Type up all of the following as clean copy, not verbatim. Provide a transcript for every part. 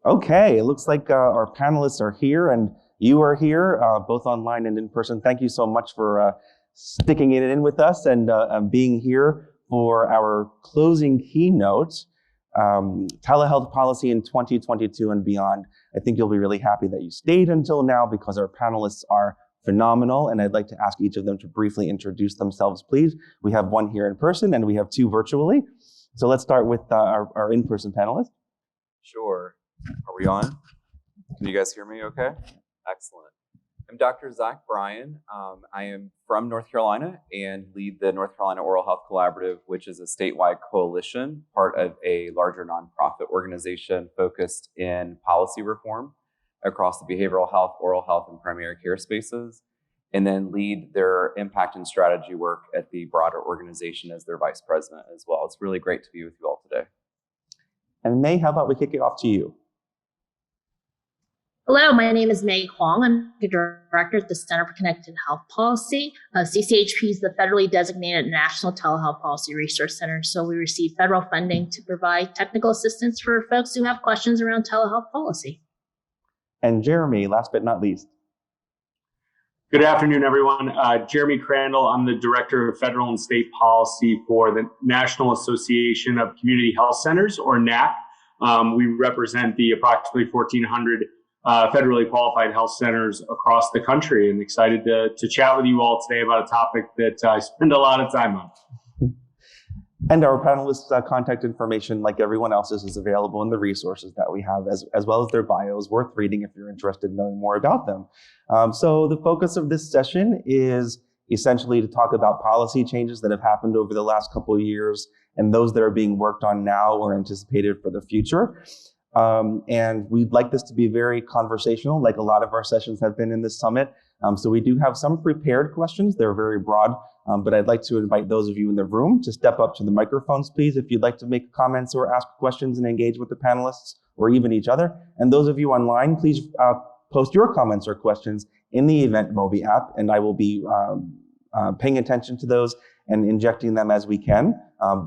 Okay, it looks like our panelists are here and you are here, both online and in person. Thank you so much for sticking it in with us and being here for our closing keynote, Telehealth Policy in 2022 and Beyond. I think you'll be really happy that you stayed until now because our panelists are phenomenal, and I'd like to ask each of them to briefly introduce themselves, please. We have one here in person and we have two virtually. So let's start with our in-person panelist. Sure. Are we on? Can you guys hear me okay? Excellent. I'm Dr. Zach Bryan. I am from North Carolina and lead the North Carolina Oral Health Collaborative, which is a statewide coalition, part of a larger nonprofit organization focused in policy reform across the behavioral health, oral health, and primary care spaces, and then lead their impact and strategy work at the broader organization as their vice president as well. It's really great to be with you all today. And May, how about we kick it off to you? Hello, my name is May Huang. I'm the director at the Center for Connected Health Policy. CCHP is the federally designated National Telehealth Policy Resource Center. So we receive federal funding to provide technical assistance for folks who have questions around telehealth policy. And Jeremy, last but not least. Good afternoon, everyone. Jeremy Crandall. I'm the Director of Federal and State Policy for the National Association of Community Health Centers, or NAC. We represent the approximately 1,400 federally qualified health centers across the country, and excited to chat with you all today about a topic that I spend a lot of time on. And our panelists' contact information, like everyone else's, is available in the resources that we have, as well as their bios, worth reading if you're interested in knowing more about them. So the focus of this session is essentially to talk about policy changes that have happened over the last couple of years and those that are being worked on now or anticipated for the future. And we'd like this to be very conversational, like a lot of our sessions have been in this summit. So we do have some prepared questions. They're very broad, but I'd like to invite those of you in the room to step up to the microphones, please, if you'd like to make comments or ask questions and engage with the panelists or even each other. And those of you online, please post your comments or questions in the Event Mobi app, and I will be paying attention to those and injecting them as we can.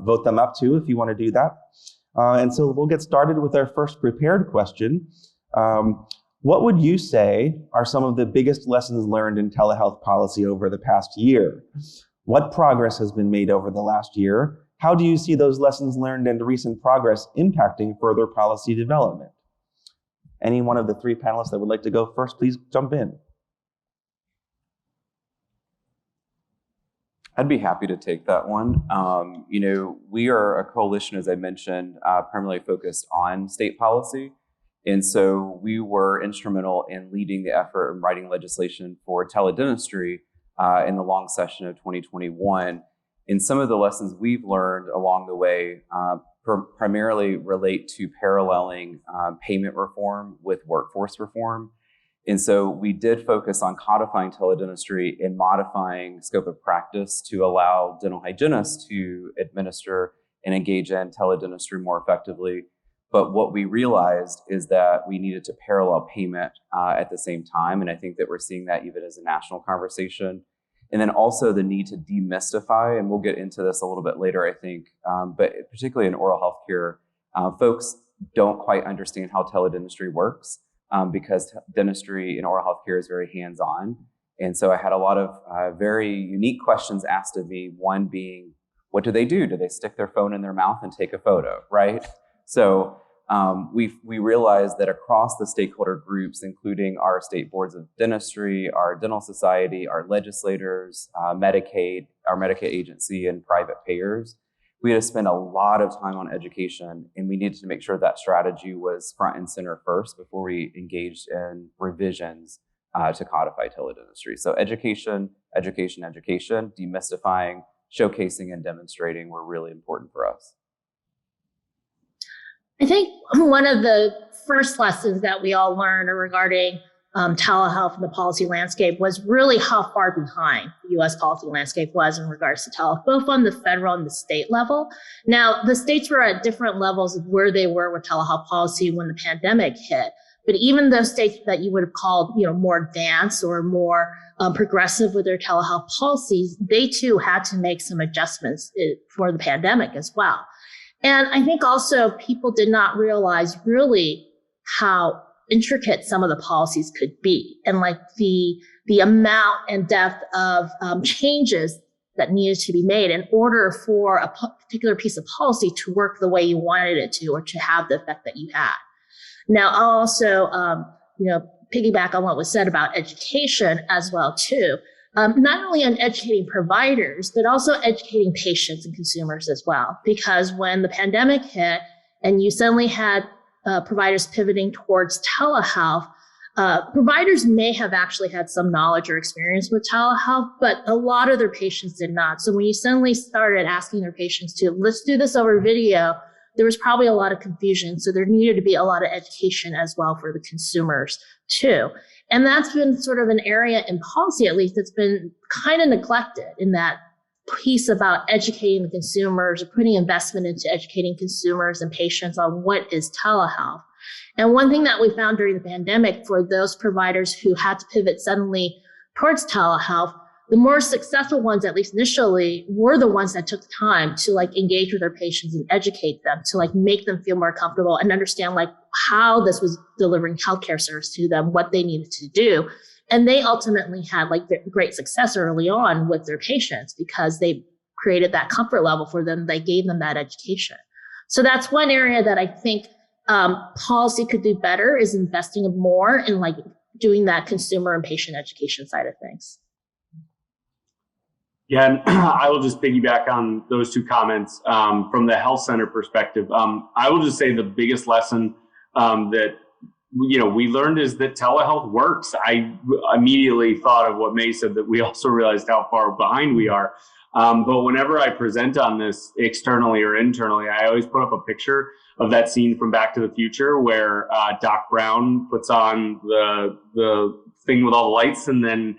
Vote them up too if you want to do that. And so we'll get started with our first prepared question. What would you say are some of the biggest lessons learned in telehealth policy over the past year? What progress has been made over the last year? How do you see those lessons learned and recent progress impacting further policy development? Any one of the three panelists that would like to go first, please jump in. I'd be happy to take that one. We are a coalition, as I mentioned, primarily focused on state policy. And so we were instrumental in leading the effort in writing legislation for teledentistry in the long session of 2021. And some of the lessons we've learned along the way primarily relate to paralleling payment reform with workforce reform. And so we did focus on codifying teledentistry and modifying scope of practice to allow dental hygienists to administer and engage in teledentistry more effectively. But what we realized is that we needed to parallel payment at the same time. And I think that we're seeing that even as a national conversation. And then also the need to demystify, and we'll get into this a little bit later, I think, but particularly in oral health care, folks don't quite understand how teledentistry works. Because dentistry and oral health care is very hands-on. And so I had a lot of very unique questions asked of me, one being, what do they do? Do they stick their phone in their mouth and take a photo, right? So we realized that across the stakeholder groups, including our state boards of dentistry, our dental society, our legislators, Medicaid, our Medicaid agency, and private payers, we had to spend a lot of time on education, and we needed to make sure that strategy was front and center first before we engaged in revisions to codify teledentistry. So education, demystifying, showcasing, and demonstrating were really important for us. I think one of the first lessons that we all learned regarding telehealth and the policy landscape was really how far behind the U.S. policy landscape was in regards to telehealth, both on the federal and the state level. Now, the states were at different levels of where they were with telehealth policy when the pandemic hit. But even those states that you would have called, more advanced or more progressive with their telehealth policies, they too had to make some adjustments for the pandemic as well. And I think also people did not realize really how intricate some of the policies could be, and like the amount and depth of changes that needed to be made in order for a particular piece of policy to work the way you wanted it to, or to have the effect that you had. Now, I'll also, piggyback on what was said about education as well too. Not only on educating providers, but also educating patients and consumers as well. Because when the pandemic hit and you suddenly had providers pivoting towards telehealth, providers may have actually had some knowledge or experience with telehealth, but a lot of their patients did not. So when you suddenly started asking their patients to, let's do this over video, there was probably a lot of confusion. So there needed to be a lot of education as well for the consumers too. And that's been sort of an area in policy, at least, that's been kind of neglected, in that piece about educating the consumers, or putting investment into educating consumers and patients on what is telehealth. And one thing that we found during the pandemic, for those providers who had to pivot suddenly towards telehealth, the more successful ones, at least initially, were the ones that took the time to like engage with their patients and educate them, to like make them feel more comfortable and understand like how this was delivering healthcare service to them, what they needed to do. And they ultimately had like great success early on with their patients because they created that comfort level for them. They gave them that education. So that's one area that I think policy could do better, is investing more in like doing that consumer and patient education side of things. Yeah, and I will just piggyback on those two comments from the health center perspective. I will just say the biggest lesson that we learned is that telehealth works. I immediately thought of what May said, that we also realized how far behind we are. But whenever I present on this externally or internally, I always put up a picture of that scene from Back to the Future where Doc Brown puts on the thing with all the lights, and then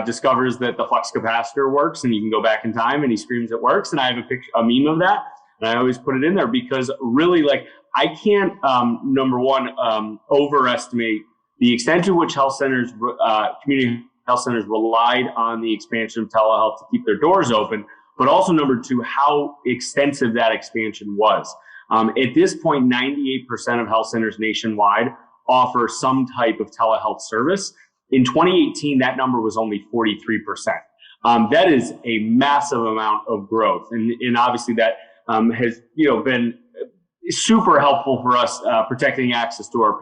discovers that the flux capacitor works and you can go back in time, and he screams it works. And I have a meme of that, and I always put it in there because really, like, I can't, number one, overestimate the extent to which health centers, community health centers, relied on the expansion of telehealth to keep their doors open, but also number two, how extensive that expansion was. At this point, 98% of health centers nationwide offer some type of telehealth service. In 2018, that number was only 43%. That is a massive amount of growth. And obviously that has been super helpful for us protecting access to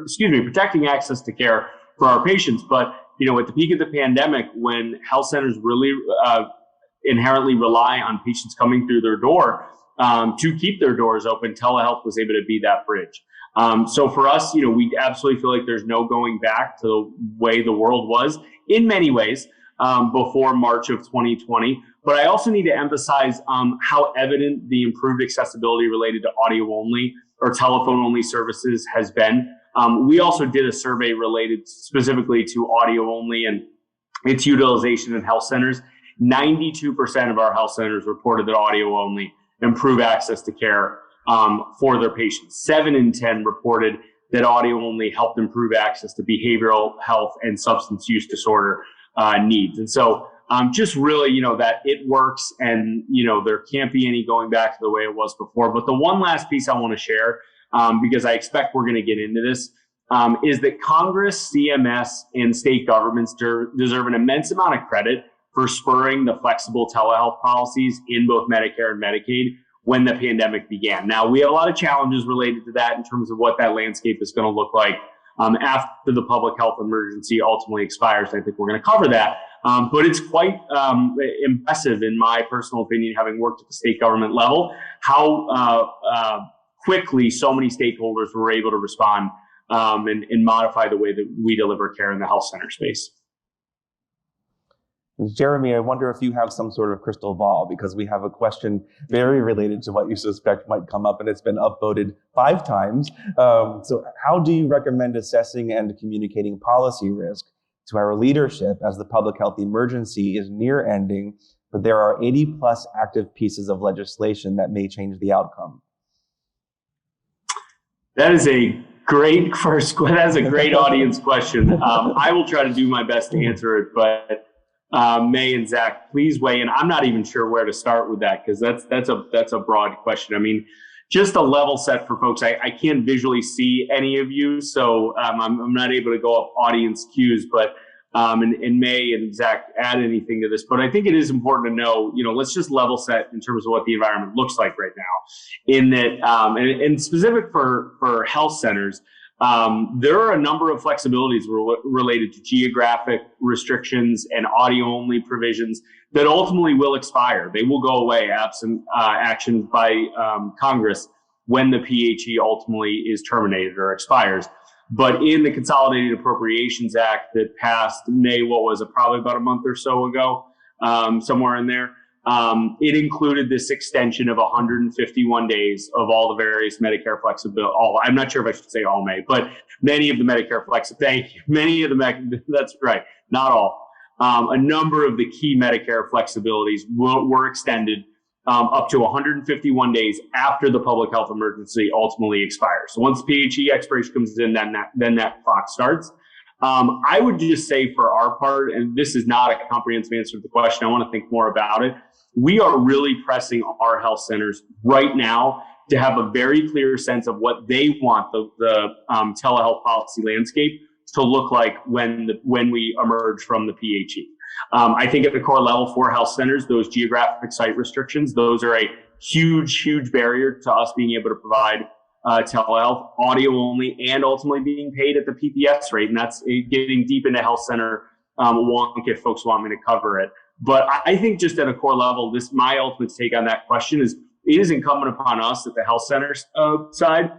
protecting access to care for our patients. But at the peak of the pandemic, when health centers really inherently rely on patients coming through their door to keep their doors open, telehealth was able to be that bridge. So for us, we absolutely feel like there's no going back to the way the world was in many ways before March of 2020. But I also need to emphasize how evident the improved accessibility related to audio only or telephone only services has been. We also did a survey related specifically to audio only and its utilization in health centers. 92% of our health centers reported that audio only improve access to care for their patients. 7 in 10 reported that audio only helped improve access to behavioral health and substance use disorder needs. And so just really, that it works, and, there can't be any going back to the way it was before. But the one last piece I want to share, because I expect we're going to get into this, is that Congress, CMS, and state governments deserve an immense amount of credit for spurring the flexible telehealth policies in both Medicare and Medicaid when the pandemic began. Now, we have a lot of challenges related to that in terms of what that landscape is going to look like after the public health emergency ultimately expires. I think we're going to cover that. But it's quite impressive, in my personal opinion, having worked at the state government level, how quickly so many stakeholders were able to respond and modify the way that we deliver care in the health center space. Jeremy, I wonder if you have some sort of crystal ball, because we have a question very related to what you suspect might come up, and it's been upvoted 5 times. So how do you recommend assessing and communicating policy risk to our leadership as the public health emergency is near ending, but there are 80 plus active pieces of legislation that may change the outcome? That is a great audience question. I will try to do my best to answer it, but May and Zach, please weigh in. I'm not even sure where to start with that, because that's a broad question. I mean, just a level set for folks. I can't visually see any of you, so I'm not able to go up audience cues, but and May and Zach add anything to this, but I think it is important to know, let's just level set in terms of what the environment looks like right now. In that, and specific for health centers, there are a number of flexibilities related to geographic restrictions and audio-only provisions that ultimately will expire. They will go away absent action by Congress when the PHE ultimately is terminated or expires. But in the Consolidated Appropriations Act that passed May, what was it, probably about a month or so ago, somewhere in there, it included this extension of 151 days of all the various Medicare flexibility. I'm not sure if I should say all May, but many of the Medicare that's right, not all. A number of the key Medicare flexibilities were extended up to 151 days after the public health emergency ultimately expires. So once PHE expiration comes in, then that clock starts. I would just say for our part, and this is not a comprehensive answer to the question, I want to think more about it. We are really pressing our health centers right now to have a very clear sense of what they want the telehealth policy landscape to look like when we emerge from the PHE. I think at the core level for health centers, those geographic site restrictions, those are a huge, huge barrier to us being able to provide telehealth, audio only, and ultimately being paid at the PPS rate. And that's getting deep into health center wonk if folks want me to cover it. But I think just at a core level, my ultimate take on that question is it is incumbent upon us at the health center side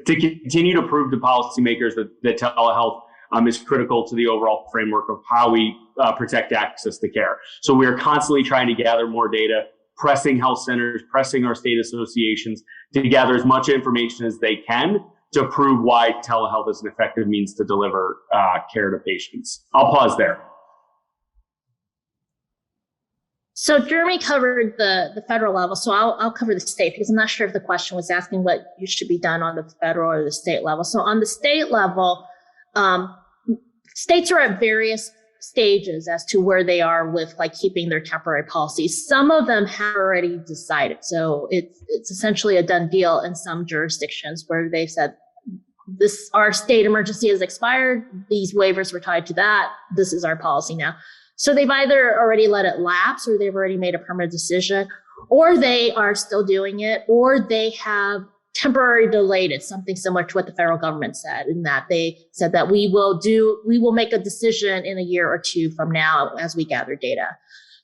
to continue to prove to policymakers that telehealth is critical to the overall framework of how we protect access to care. So we are constantly trying to gather more data, pressing health centers, pressing our state associations to gather as much information as they can to prove why telehealth is an effective means to deliver care to patients. I'll pause there. So Jeremy covered the federal level, so I'll cover the state because I'm not sure if the question was asking what should be done on the federal or the state level. So on the state level, states are at various stages as to where they are with keeping their temporary policies. Some of them have already decided. So it's essentially a done deal in some jurisdictions where they've said, our state emergency has expired. These waivers were tied to that. This is our policy now. So they've either already let it lapse or they've already made a permanent decision, or they are still doing it, or they have temporarily delayed it, something similar to what the federal government said, in that they said that we will make a decision in a year or two from now as we gather data.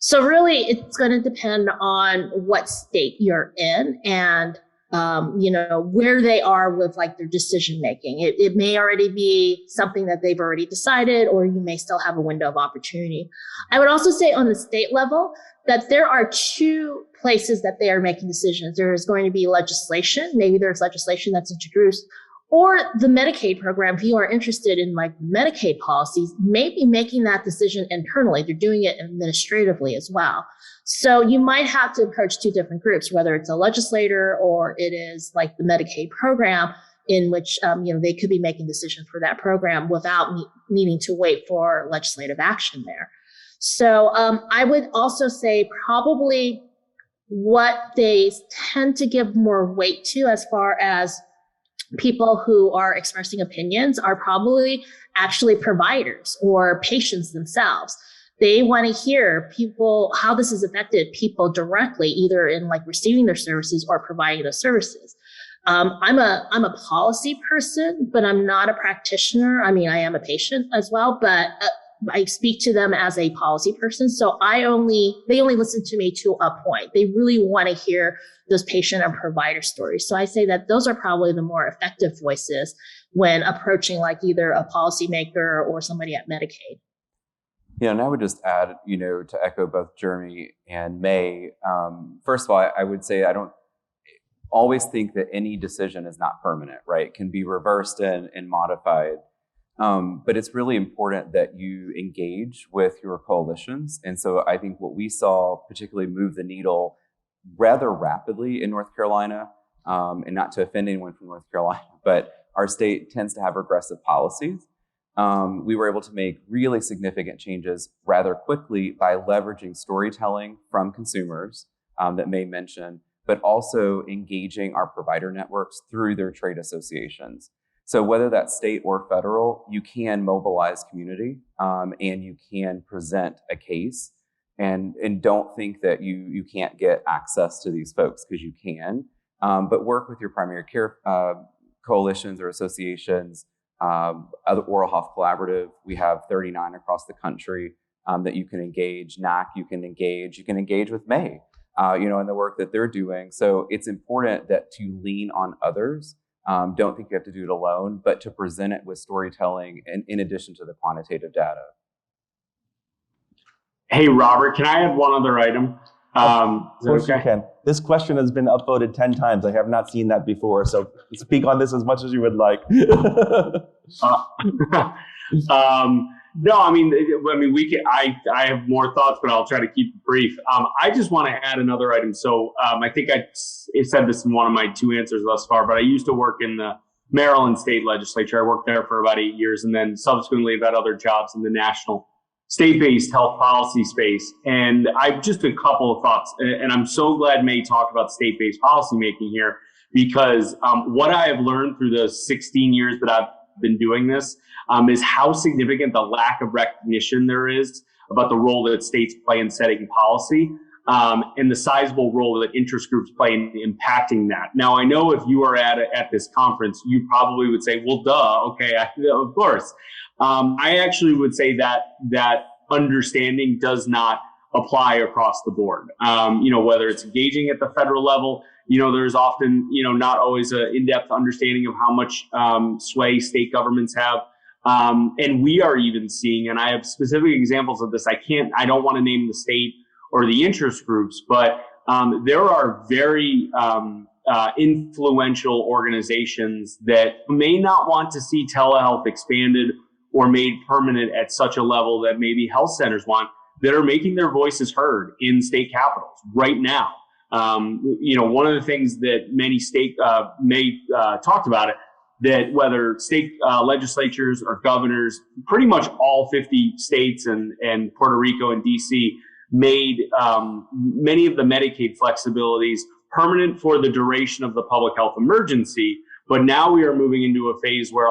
So really it's going to depend on what state you're in and where they are with their decision making. It may already be something that they've already decided, or you may still have a window of opportunity. I would also say on the state level that there are two places that they are making decisions. There is going to be legislation. Maybe there's legislation that's introduced, or the Medicaid program. If you are interested in Medicaid policies, maybe making that decision internally. They're doing it administratively as well. So you might have to approach two different groups, whether it's a legislator or it is the Medicaid program, in which they could be making decisions for that program without needing to wait for legislative action there. So I would also say probably what they tend to give more weight to as far as people who are expressing opinions are probably actually providers or patients themselves. They want to hear how this has affected people directly, either in receiving their services or providing those services. I'm a policy person, but I'm not a practitioner. I mean, I am a patient as well, but I speak to them as a policy person. So they only listen to me to a point. They really want to hear those patient and provider stories. So I say that those are probably the more effective voices when approaching either a policymaker or somebody at Medicaid. Yeah, and I would just add, to echo both Jeremy and May. First of all, I would say I don't always think that any decision is not permanent, right? It can be reversed and modified. But it's really important that you engage with your coalitions. And so I think what we saw particularly move the needle rather rapidly in North Carolina, and not to offend anyone from North Carolina, but our state tends to have regressive policies. We were able to make really significant changes rather quickly by leveraging storytelling from consumers that May mentioned, but also engaging our provider networks through their trade associations. So whether that's state or federal, you can mobilize community and you can present a case, and don't think that you can't get access to these folks, because you can, but work with your primary care coalitions or associations. Other Oral Health Collaborative, we have 39 across the country that you can engage. NAC, you can engage with May, in the work that they're doing. So it's important that to lean on others. Don't think you have to do it alone, but to present it with storytelling and in addition to the quantitative data. Hey, Robert, can I add one other item? Of course you can. This question has been upvoted 10 times. I have not seen that before, so speak on this as much as you would like. No, I mean, we can. I have more thoughts, but I'll try to keep it brief. I just want to add another item. So I think I said this in one of my 2 answers thus far, but I used to work in the Maryland state legislature. I worked there for about 8 years, and then subsequently I've had other jobs in the national state-based health policy space. And I've just a couple of thoughts, and I'm so glad May talked about state-based policy making here, because what I have learned through the 16 years that I've been doing this is how significant the lack of recognition there is about the role that states play in setting policy, and the sizable role that interest groups play in impacting that. Now, I know if you are at this conference, you probably would say, well, duh, okay, of course. I actually would say that understanding does not apply across the board. Whether it's engaging at the federal level, there's often, not always an in-depth understanding of how much sway state governments have. And we are even seeing, and I have specific examples of this. I don't want to name the state or the interest groups, but there are very influential organizations that may not want to see telehealth expanded or made permanent at such a level that maybe health centers want, that are making their voices heard in state capitals right now. One of the things that many state talked about it, that whether state legislatures or governors, pretty much all 50 states and Puerto Rico and DC made many of the Medicaid flexibilities permanent for the duration of the public health emergency. But now we are moving into a phase where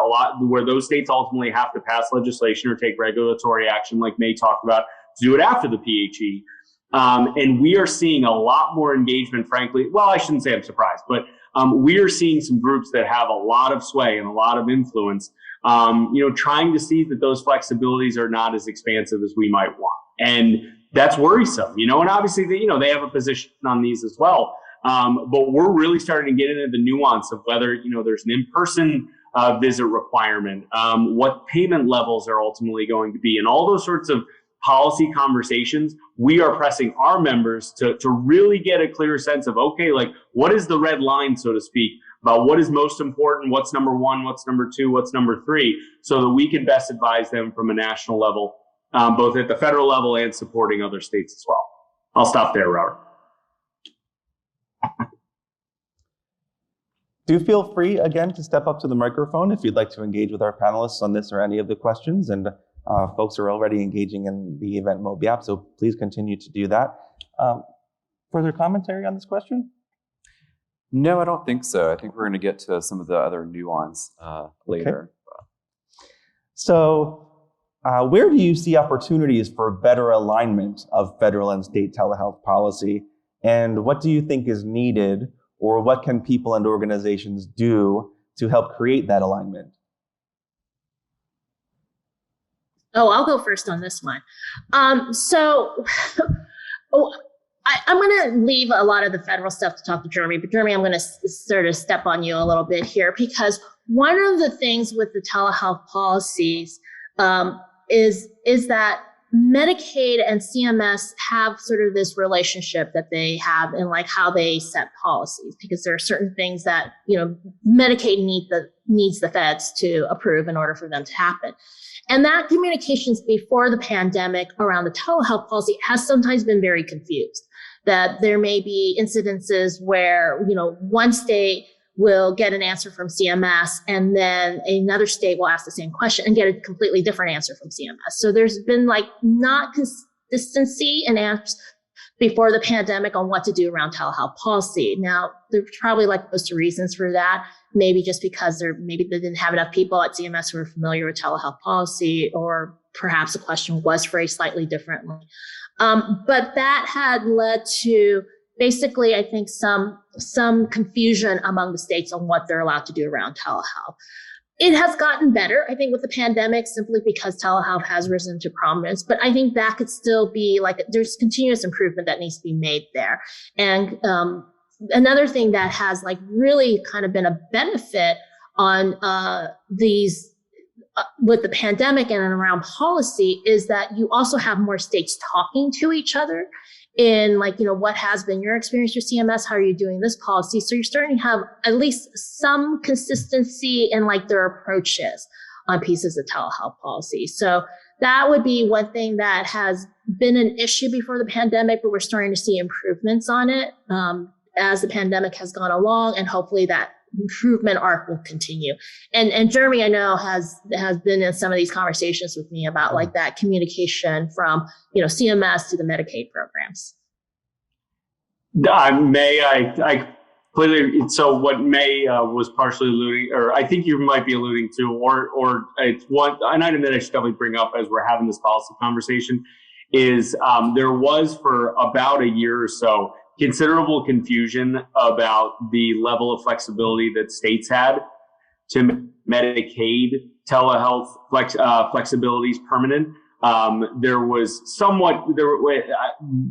those states ultimately have to pass legislation or take regulatory action, like May talked about, to do it after the PHE. And we are seeing a lot more engagement, frankly. Well, I shouldn't say I'm surprised, but we are seeing some groups that have a lot of sway and a lot of influence, trying to see that those flexibilities are not as expansive as we might want. And that's worrisome, and obviously, they have a position on these as well. But we're really starting to get into the nuance of whether, there's an in-person visit requirement, what payment levels are ultimately going to be, and all those sorts of policy conversations. We are pressing our members to really get a clear sense of, okay, like, what is the red line, so to speak, about what is most important, what's number one, what's number two, what's number three, so that we can best advise them from a national level, both at the federal level and supporting other states as well. I'll stop there, Robert. Do feel free, again, to step up to the microphone if you'd like to engage with our panelists on this or any of the questions. And folks are already engaging in the Event Mobi app, so please continue to do that. Further commentary on this question? No, I don't think so. I think we're going to get to some of the other nuance later. Okay. So where do you see opportunities for better alignment of federal and state telehealth policy? And what do you think is needed, or what can people and organizations do to help create that alignment? Oh, I'll go first on this one. I'm going to leave a lot of the federal stuff to talk to Jeremy, but Jeremy, I'm going to sort of step on you a little bit here, because one of the things with the telehealth policies is that Medicaid and CMS have sort of this relationship that they have in like how they set policies, because there are certain things that, Medicaid needs the feds to approve in order for them to happen. And that communications before the pandemic around the telehealth policy has sometimes been very confused, that there may be incidences where, one state will get an answer from CMS and then another state will ask the same question and get a completely different answer from CMS. So there's been like not consistency in answers before the pandemic on what to do around telehealth policy. Now, there's probably like most reasons for that. Maybe just because maybe they didn't have enough people at CMS who were familiar with telehealth policy, or perhaps the question was phrased slightly differently. But that had led to basically, I think, some confusion among the states on what they're allowed to do around telehealth. It has gotten better, I think, with the pandemic, simply because telehealth has risen to prominence. But I think that could still be there's continuous improvement that needs to be made there. And another thing that has really kind of been a benefit on these with the pandemic and around policy is that you also have more states talking to each other in what has been your experience with CMS? How are you doing this policy? So you're starting to have at least some consistency in their approaches on pieces of telehealth policy. So that would be one thing that has been an issue before the pandemic, but we're starting to see improvements on it as the pandemic has gone along, and hopefully that improvement arc will continue. And Jeremy, I know, has been in some of these conversations with me about that communication from CMS to the Medicaid programs. I completely. So what May was partially alluding, or I think you might be alluding to, or it's an item that I should definitely bring up as we're having this policy conversation, is there was for about a year or so considerable confusion about the level of flexibility that states had to Medicaid telehealth flexibilities permanent. There was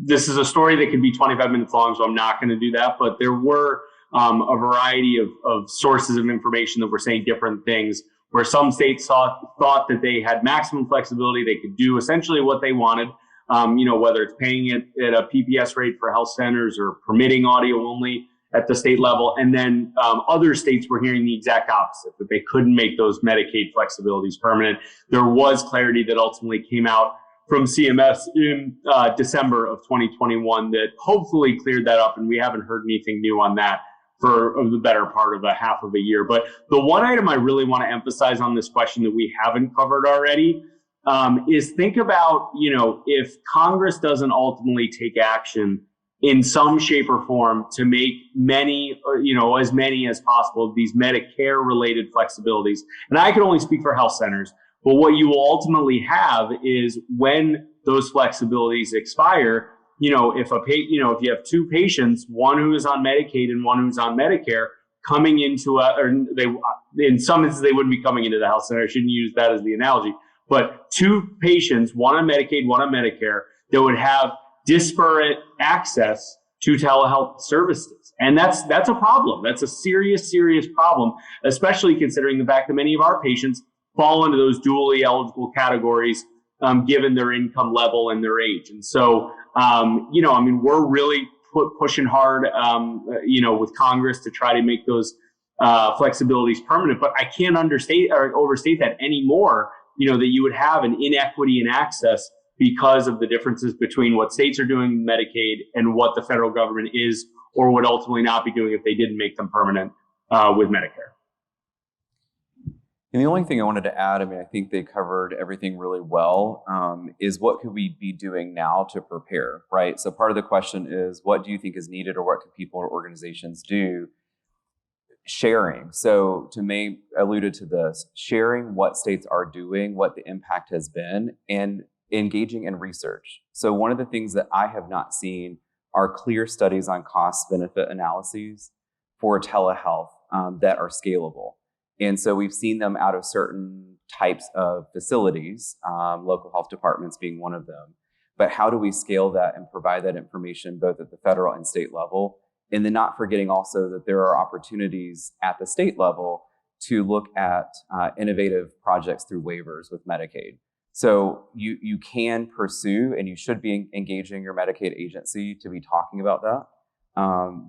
this is a story that could be 25 minutes long, so I'm not going to do that. But there were a variety of sources of information that were saying different things, where some states thought that they had maximum flexibility. They could do essentially what they wanted. Whether it's paying it at a PPS rate for health centers or permitting audio only at the state level. And then other states were hearing the exact opposite, that they couldn't make those Medicaid flexibilities permanent. There was clarity that ultimately came out from CMS in December of 2021 that hopefully cleared that up. And we haven't heard anything new on that for the better part of a half of a year. But the one item I really want to emphasize on this question that we haven't covered already is think about, if Congress doesn't ultimately take action in some shape or form to make many, as many as possible of these Medicare related flexibilities. And I can only speak for health centers, but what you will ultimately have is when those flexibilities expire, if you have two patients, one who is on Medicaid and one who's on Medicare, coming into in some instances, they wouldn't be coming into the health center. I shouldn't use that as the analogy. But two patients, one on Medicaid, one on Medicare, that would have disparate access to telehealth services. And that's a problem. That's a serious, serious problem, especially considering the fact that many of our patients fall into those dually eligible categories, given their income level and their age. And so, we're really pushing hard, with Congress to try to make those flexibilities permanent. But I can't understate or overstate that anymore. That you would have an inequity in access because of the differences between what states are doing with Medicaid and what the federal government is or would ultimately not be doing if they didn't make them permanent with Medicare. And the only thing I wanted to add, I think they covered everything really well, is what could we be doing now to prepare, right? So part of the question is, what do you think is needed, or what can people or organizations do? Sharing. So to May alluded to this, sharing what states are doing, what the impact has been, and engaging in research. So one of the things that I have not seen are clear studies on cost-benefit analyses for telehealth that are scalable. And so we've seen them out of certain types of facilities, local health departments being one of them. But how do we scale that and provide that information both at the federal and state level? And then not forgetting also that there are opportunities at the state level to look at innovative projects through waivers with Medicaid. So you can pursue, and you should be engaging your Medicaid agency to be talking about that,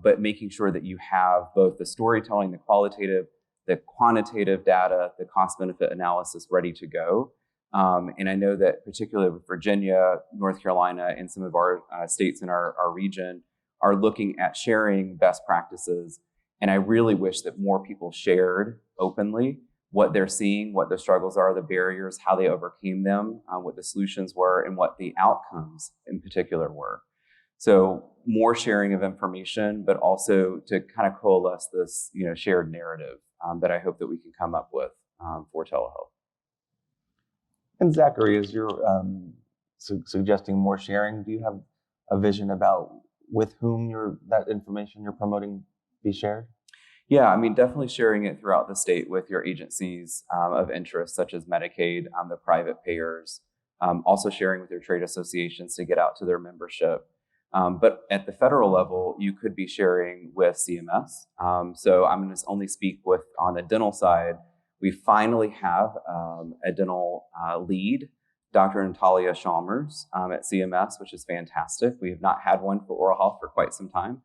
but making sure that you have both the storytelling, the qualitative, the quantitative data, the cost-benefit analysis ready to go. And I know that particularly with Virginia, North Carolina, and some of our states in our region are looking at sharing best practices. And I really wish that more people shared openly what they're seeing, what the struggles are, the barriers, how they overcame them, what the solutions were, and what the outcomes in particular were. So more sharing of information, but also to kind of coalesce this, shared narrative that I hope that we can come up with for telehealth. And Zachary, as you're suggesting more sharing, do you have a vision about with whom that information you're promoting be shared? Yeah, I mean, definitely sharing it throughout the state with your agencies of interest, such as Medicaid, the private payers, also sharing with your trade associations to get out to their membership. But at the federal level, you could be sharing with CMS. So I'm going to only speak on the dental side. We finally have a dental lead, Dr. Natalia Chalmers at CMS, which is fantastic. We have not had one for oral health for quite some time.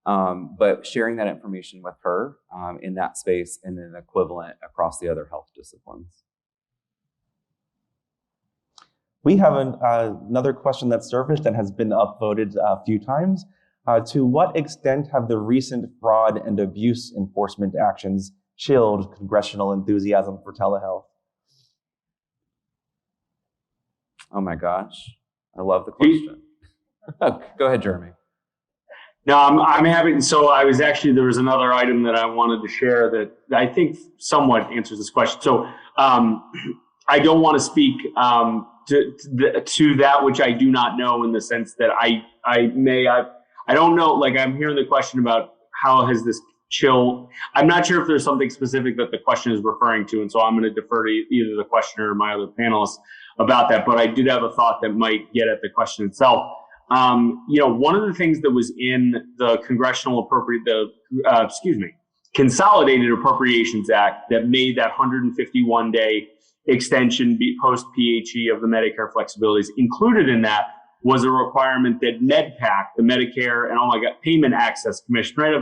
But sharing that information with her in that space and then equivalent across the other health disciplines. We have another question that surfaced and has been upvoted a few times. To what extent have the recent fraud and abuse enforcement actions chilled congressional enthusiasm for telehealth? Oh my gosh, I love the question. Go ahead, Jeremy. No, I'm happy. So there was another item that I wanted to share that I think somewhat answers this question. So I don't want to speak to that which I do not know, in the sense that I don't know. Like, I'm hearing the question about how has this chill. I'm not sure if there's something specific that the question is referring to, and so I'm going to defer to either the questioner or my other panelists about that. But I did have a thought that might get at the question itself. One of the things that was in the Consolidated Appropriations Act that made that 151-day extension post PHE of the Medicare flexibilities, included in that was a requirement that MedPAC, the Medicare and Payment Access Commission, right?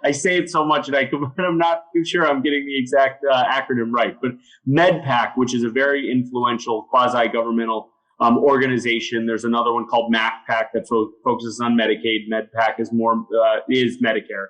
I say it so much and I'm not too sure I'm getting the exact acronym right, but MedPAC, which is a very influential quasi-governmental organization. There's another one called MACPAC that focuses on Medicaid. MedPAC is Medicare.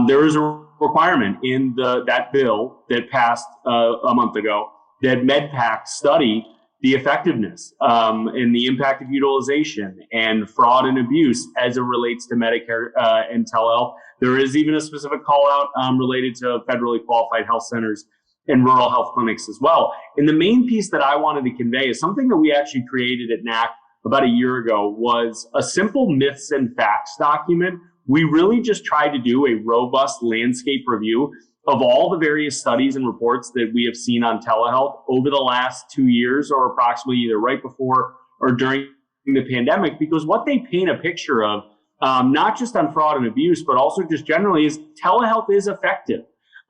There is a requirement in that bill that passed a month ago that MedPAC study the effectiveness and the impact of utilization and fraud and abuse as it relates to Medicare and telehealth. There is even a specific call out related to federally qualified health centers and rural health clinics as well. And the main piece that I wanted to convey is something that we actually created at NAC about a year ago, was a simple myths and facts document. We really just tried to do a robust landscape review of all the various studies and reports that we have seen on telehealth over the last 2 years, or approximately either right before or during the pandemic, because what they paint a picture of, not just on fraud and abuse, but also just generally, is telehealth is effective.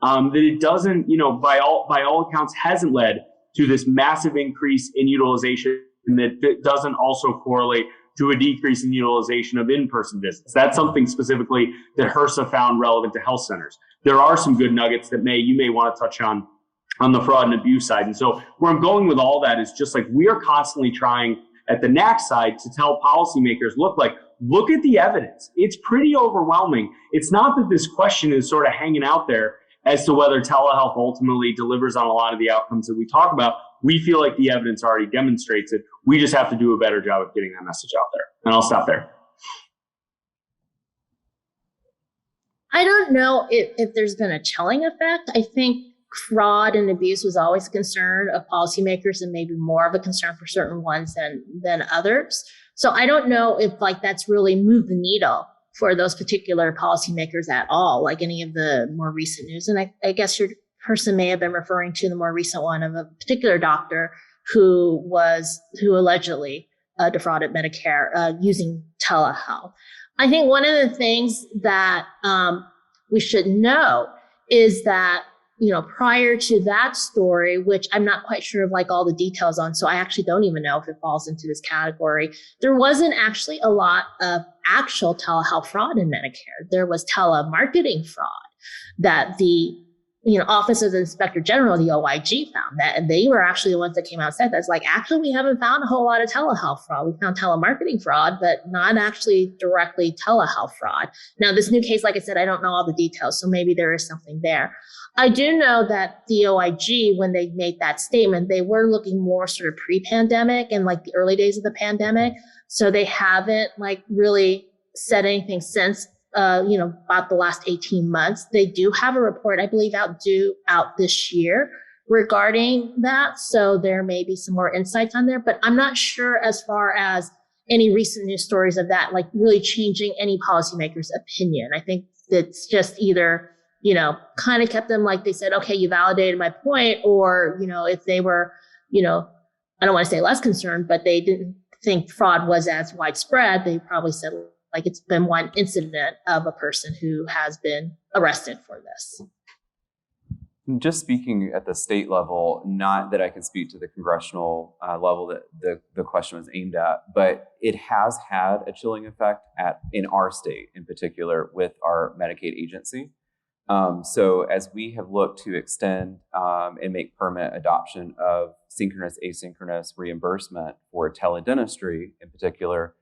That it doesn't, by all accounts, hasn't led to this massive increase in utilization, and that doesn't also correlate to a decrease in utilization of in-person visits. That's something specifically that HRSA found relevant to health centers. There are some good nuggets that you may want to touch on the fraud and abuse side. And so where I'm going with all that is just like, we are constantly trying at the NAC side to tell policymakers, look at the evidence. It's pretty overwhelming. It's not that this question is sort of hanging out there as to whether telehealth ultimately delivers on a lot of the outcomes that we talk about. We feel like the evidence already demonstrates it. We just have to do a better job of getting that message out there. And I'll stop there. I don't know if there's been a chilling effect. I think fraud and abuse was always a concern of policymakers, and maybe more of a concern for certain ones than others. So I don't know if that's really moved the needle for those particular policymakers at all, like any of the more recent news. And I guess your person may have been referring to the more recent one of a particular doctor who allegedly defrauded Medicare using telehealth. I think one of the things that we should know is that, prior to that story, which I'm not quite sure of all the details on, so I actually don't even know if it falls into this category, there wasn't actually a lot of actual telehealth fraud in Medicare. There was telemarketing fraud that the Office of the Inspector General, the OIG, found that, and they were actually the ones that came out and said that's actually, we haven't found a whole lot of telehealth fraud. We found telemarketing fraud, but not actually directly telehealth fraud. Now, this new case, like I said, I don't know all the details, so maybe there is something there. I do know that the OIG, when they made that statement, they were looking more sort of pre-pandemic and the early days of the pandemic. So they haven't really said anything since, about the last 18 months. They do have a report, I believe, due out this year regarding that. So there may be some more insights on there, but I'm not sure as far as any recent news stories of that, like really changing any policymaker's opinion. I think it's just either, kind of kept them like they said, okay, you validated my point, or, if they were, I don't want to say less concerned, but they didn't think fraud was as widespread. They probably said, like, it's been one incident of a person who has been arrested for this. Just speaking at the state level, not that I can speak to the congressional level that the question was aimed at, but it has had a chilling effect in our state in particular with our Medicaid agency. So as we have looked to extend and make permanent adoption of synchronous, asynchronous reimbursement for teledentistry in particular,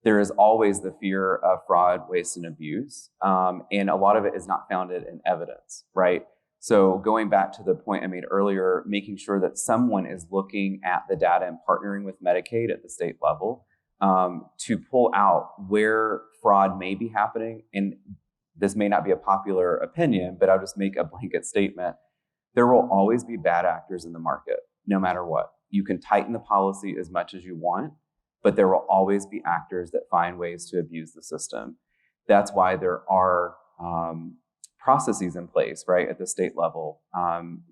there is always the fear of fraud, waste, and abuse. And a lot of it is not founded in evidence, right? So going back to the point I made earlier, making sure that someone is looking at the data and partnering with Medicaid at the state level to pull out where fraud may be happening. And this may not be a popular opinion, but I'll just make a blanket statement. There will always be bad actors in the market, no matter what. You can tighten the policy as much as you want, but there will always be actors that find ways to abuse the system. That's why there are processes in place, right, at the state level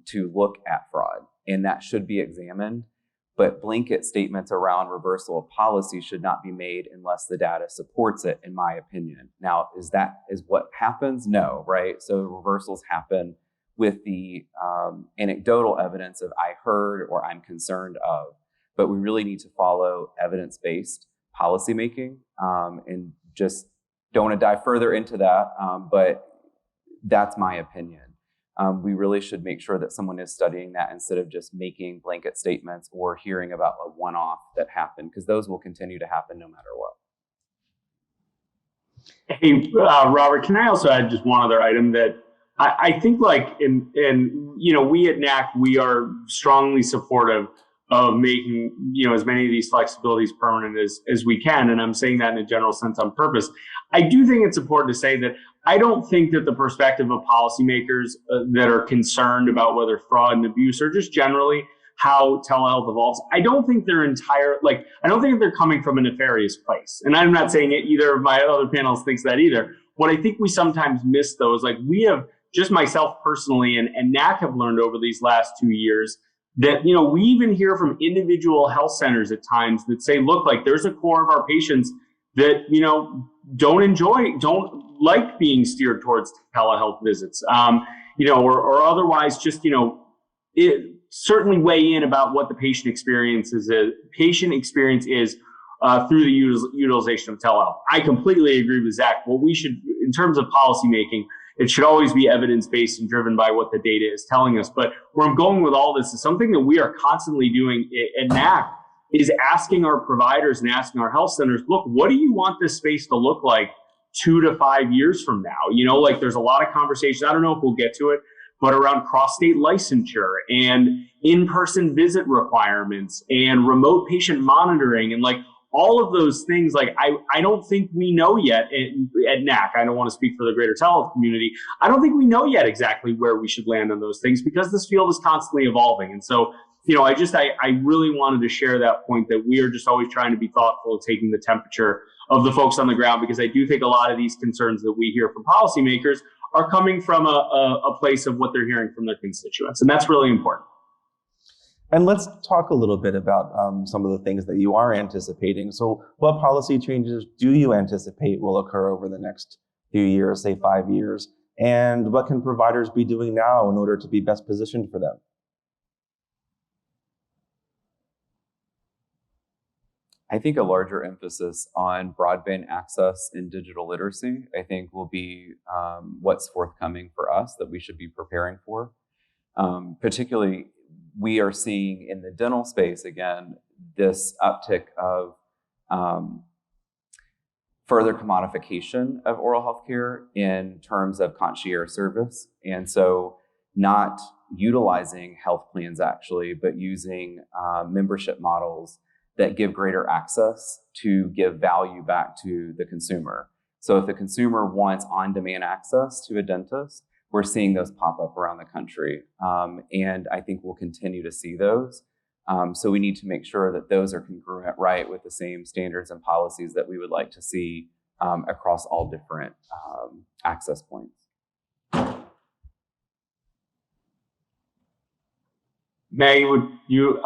to look at fraud, and that should be examined. But blanket statements around reversal of policy should not be made unless the data supports it, in my opinion. Now, is what happens? No, right? So reversals happen with the anecdotal evidence of I heard or I'm concerned of, but we really need to follow evidence-based policymaking, and just don't want to dive further into that, but that's my opinion. We really should make sure that someone is studying that instead of just making blanket statements or hearing about a one-off that happened, because those will continue to happen no matter what. Hey, Robert, can I also add just one other item that I think, like, we at NAC, we are strongly supportive of making, as many of these flexibilities permanent as we can. And I'm saying that in a general sense on purpose. I do think it's important to say that I don't think that the perspective of policymakers that are concerned about whether fraud and abuse or just generally how telehealth evolves, I don't think they're I don't think they're coming from a nefarious place. And I'm not saying either of my other panelists thinks that either. What I think we sometimes miss, though, is like we have, just myself personally and NAC have learned over these last 2 years that, we even hear from individual health centers at times that say, look, like there's a core of our patients that, don't like being steered towards telehealth visits, or otherwise just, certainly weigh in about what the patient experience is through the utilization of telehealth. I completely agree with Zach. What we should, in terms of policy making, it should always be evidence-based and driven by what the data is telling us. But where I'm going with all this is something that we are constantly doing at NAC is asking our providers and asking our health centers, look, what do you want this space to look like 2 to 5 years from now? Like there's a lot of conversations, I don't know if we'll get to it, but around cross-state licensure and in-person visit requirements and remote patient monitoring and like all of those things. Like I don't think we know yet at NAC. I don't want to speak for the greater telehealth community. I don't think we know yet exactly where we should land on those things because this field is constantly evolving. And so, I really wanted to share that point that we are just always trying to be thoughtful of taking the temperature of the folks on the ground, because I do think a lot of these concerns that we hear from policymakers are coming from a place of what they're hearing from their constituents. And that's really important. And let's talk a little bit about some of the things that you are anticipating. So what policy changes do you anticipate will occur over the next few years, say 5 years? And what can providers be doing now in order to be best positioned for them? I think a larger emphasis on broadband access and digital literacy, I think, will be what's forthcoming for us that we should be preparing for. Particularly, we are seeing in the dental space, again, this uptick of further commodification of oral health care in terms of concierge service. And so not utilizing health plans actually, but using membership models that give greater access to give value back to the consumer. So if the consumer wants on-demand access to a dentist, we're seeing those pop up around the country. And I think we'll continue to see those. So we need to make sure that those are congruent, right, with the same standards and policies that we would like to see across all different access points. Maggie,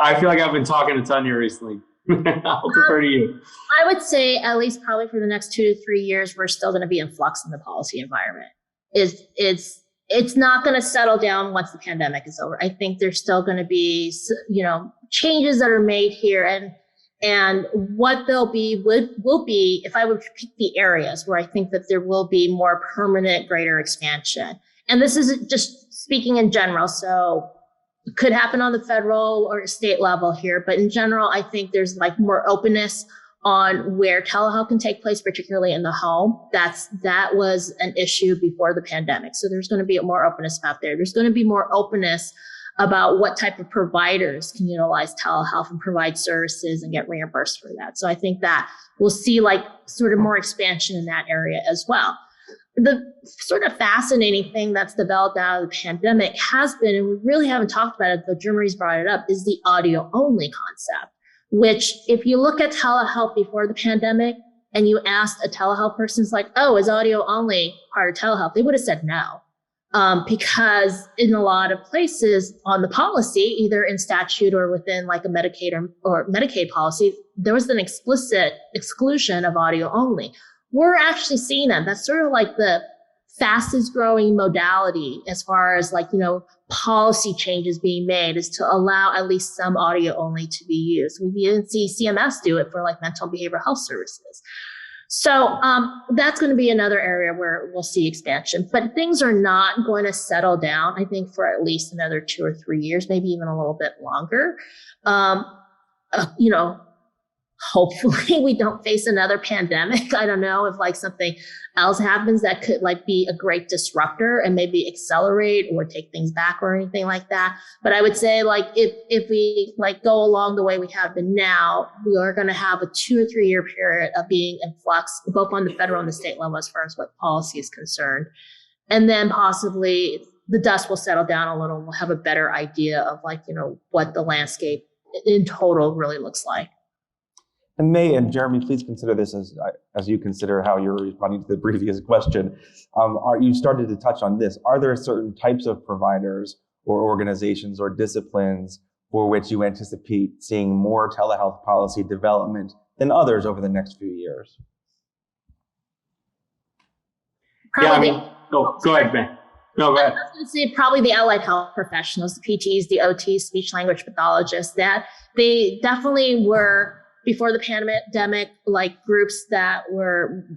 I feel like I've been talking a ton here recently. I'll defer to you. I would say at least probably for the next 2 to 3 years, we're still going to be in flux in the policy environment. It's not going to settle down once the pandemic is over. I think there's still going to be, changes that are made here, and what they'll be will be, if I would pick the areas where I think that there will be more permanent, greater expansion. And this is just speaking in general. So it could happen on the federal or state level here, but in general, I think there's like more openness on where telehealth can take place, particularly in the home. That was an issue before the pandemic. So there's going to be more openness out there. There's going to be more openness about what type of providers can utilize telehealth and provide services and get reimbursed for that. So I think that we'll see like sort of more expansion in that area as well. The sort of fascinating thing that's developed out of the pandemic has been, and we really haven't talked about it, though Jeremy's brought it up, is the audio only concept, which if you look at telehealth before the pandemic and you asked a telehealth person, it's like, oh, is audio only part of telehealth? They would have said no. Because in a lot of places on the policy, either in statute or within like a Medicaid or Medicaid policy, there was an explicit exclusion of audio only. We're actually seeing that. That's sort of like the fastest growing modality as far as like, policy changes being made, is to allow at least some audio only to be used. We even see CMS do it for like mental and behavioral health services. So that's going to be another area where we'll see expansion, but things are not going to settle down, I think, for at least another 2 or 3 years, maybe even a little bit longer. Hopefully we don't face another pandemic. I don't know if like something else happens that could like be a great disruptor and maybe accelerate or take things back or anything like that. But I would say like if we like go along the way we have been now, we are going to have a 2 or 3 year period of being in flux, both on the federal and the state level as far as what policy is concerned. And then possibly the dust will settle down a little and we'll have a better idea of like, what the landscape in total really looks like. And May and Jeremy, please consider this as you consider how you're responding to the previous question. You started to touch on this. Are there certain types of providers or organizations or disciplines for which you anticipate seeing more telehealth policy development than others over the next few years? Probably. Go ahead, May. No, go ahead. I was going to say probably the allied health professionals, the PTs, the OTs, speech language pathologists, that they definitely were, before the pandemic, like groups that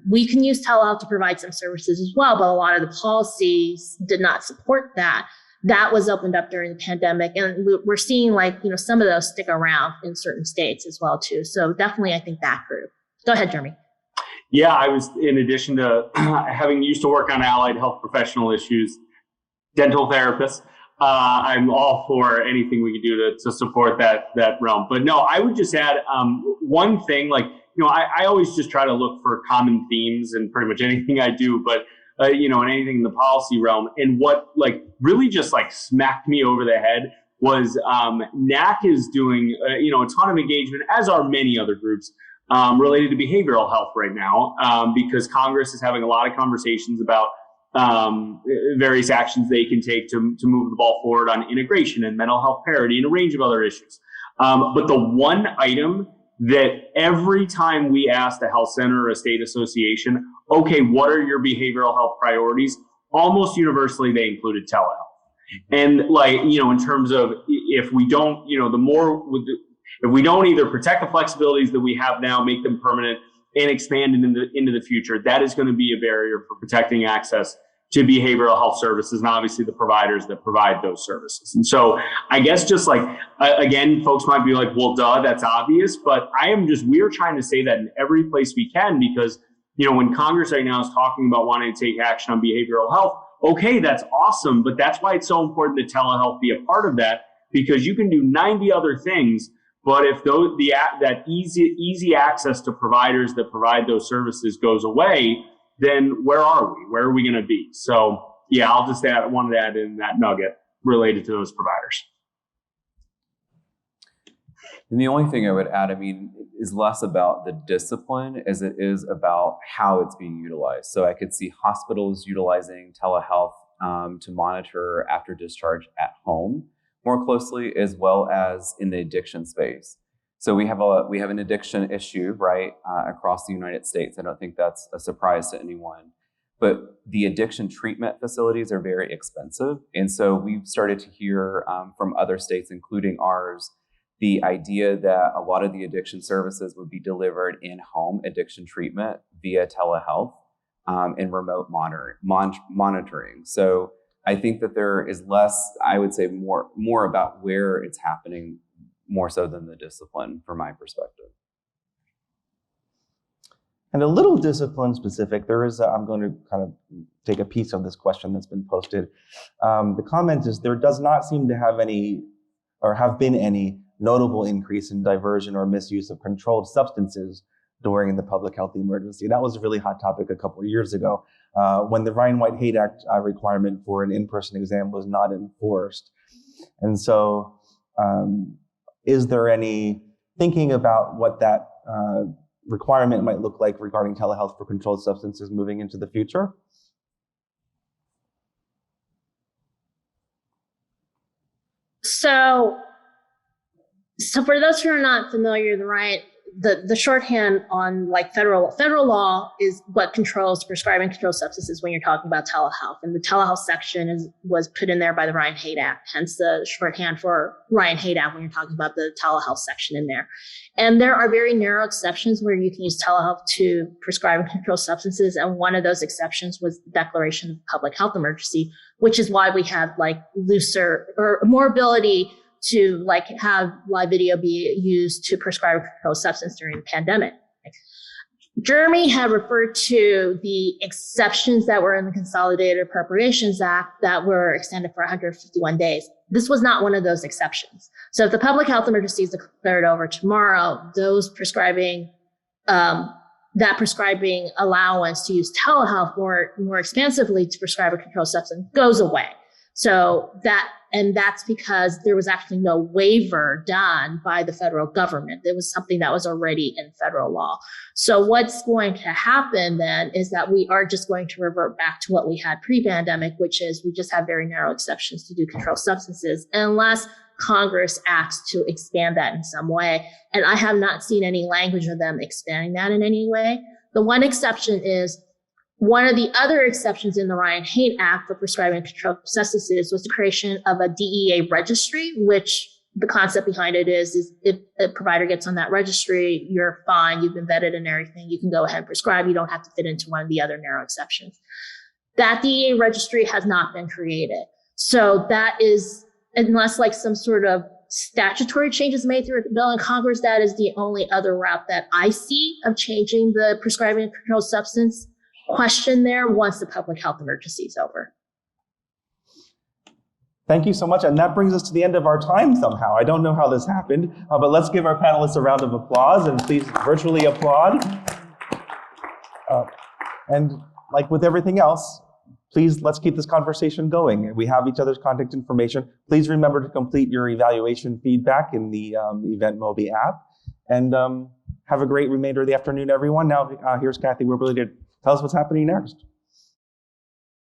we can use telehealth to provide some services as well, but a lot of the policies did not support that. That was opened up during the pandemic. And we're seeing like, some of those stick around in certain states as well too. So definitely, I think that group. Go ahead, Jeremy. Yeah, I was, in addition to having used to work on allied health professional issues, dental therapists, I'm all for anything we can do to support that realm. But no, I would just add one thing, like, I always just try to look for common themes in pretty much anything I do, but, in anything in the policy realm. And what like really just like smacked me over the head was NAC is doing, a ton of engagement, as are many other groups, related to behavioral health right now, because Congress is having a lot of conversations about various actions they can take to move the ball forward on integration and mental health parity and a range of other issues. But the one item that every time we ask a health center or a state association, okay, what are your behavioral health priorities? Almost universally, they included telehealth. And like, in terms of if we don't, if we don't either protect the flexibilities that we have now, make them permanent, and expand into the future, that is going to be a barrier for protecting access to behavioral health services and obviously the providers that provide those services. And so I guess just like, again, folks might be like, well, duh, that's obvious, but we're trying to say that in every place we can, because, when Congress right now is talking about wanting to take action on behavioral health, okay, that's awesome, but that's why it's so important that telehealth be a part of that, because you can do 90 other things. But if that easy access to providers that provide those services goes away, then where are we? Where are we going to be? So yeah, I'll just wanted to add in that nugget related to those providers. And the only thing I would add, is less about the discipline as it is about how it's being utilized. So I could see hospitals utilizing telehealth to monitor after discharge at home more closely, as well as in the addiction space. So we have an addiction issue, right, across the United States. I don't think that's a surprise to anyone. But the addiction treatment facilities are very expensive. And so we've started to hear from other states, including ours, the idea that a lot of the addiction services would be delivered in-home addiction treatment via telehealth and remote monitoring. So I think that there is less, I would say more about where it's happening, more so than the discipline from my perspective. And a little discipline specific, I'm going to kind of take a piece of this question that's been posted. The comment is, there does not seem to have been any notable increase in diversion or misuse of controlled substances during the public health emergency. That was a really hot topic a couple of years ago when the Ryan-White-Haight Act requirement for an in-person exam was not enforced. And so is there any thinking about what that requirement might look like regarding telehealth for controlled substances moving into the future? So for those who are not familiar, the shorthand on like federal law is what controls prescribing controlled substances when you're talking about telehealth. And the telehealth section was put in there by the Ryan-Haight Act, hence the shorthand for Ryan-Haight Act when you're talking about the telehealth section in there. And there are very narrow exceptions where you can use telehealth to prescribe controlled substances. And one of those exceptions was the declaration of public health emergency, which is why we have like looser or more ability to like have live video be used to prescribe a controlled substance during the pandemic. Jeremy had referred to the exceptions that were in the Consolidated Appropriations Act that were extended for 151 days. This was not one of those exceptions. So if the public health emergency is declared over tomorrow, those prescribing allowance to use telehealth more expansively to prescribe a controlled substance goes away. So that's because there was actually no waiver done by the federal government. It was something that was already in federal law. So what's going to happen then is that we are just going to revert back to what we had pre-pandemic, which is we just have very narrow exceptions to do controlled substances unless Congress acts to expand that in some way. And I have not seen any language of them expanding that in any way. The one exception is one of the other exceptions in the Ryan-Haight Act for prescribing controlled substances was the creation of a DEA registry, which the concept behind it is if a provider gets on that registry, you're fine, you've been vetted and everything, you can go ahead and prescribe, you don't have to fit into one of the other narrow exceptions. That DEA registry has not been created. So that is, unless like some sort of statutory changes made through a bill in Congress, that is the only other route that I see of changing the prescribing a controlled substance question there once the public health emergency is over. Thank you so much. And that brings us to the end of our time somehow. I don't know how this happened, but let's give our panelists a round of applause, and please virtually applaud. And like with everything else, please let's keep this conversation going. We have each other's contact information. Please remember to complete your evaluation feedback in the Event Mobi app. And have a great remainder of the afternoon, everyone. Now here's Kathy Werberly to tell us what's happening next.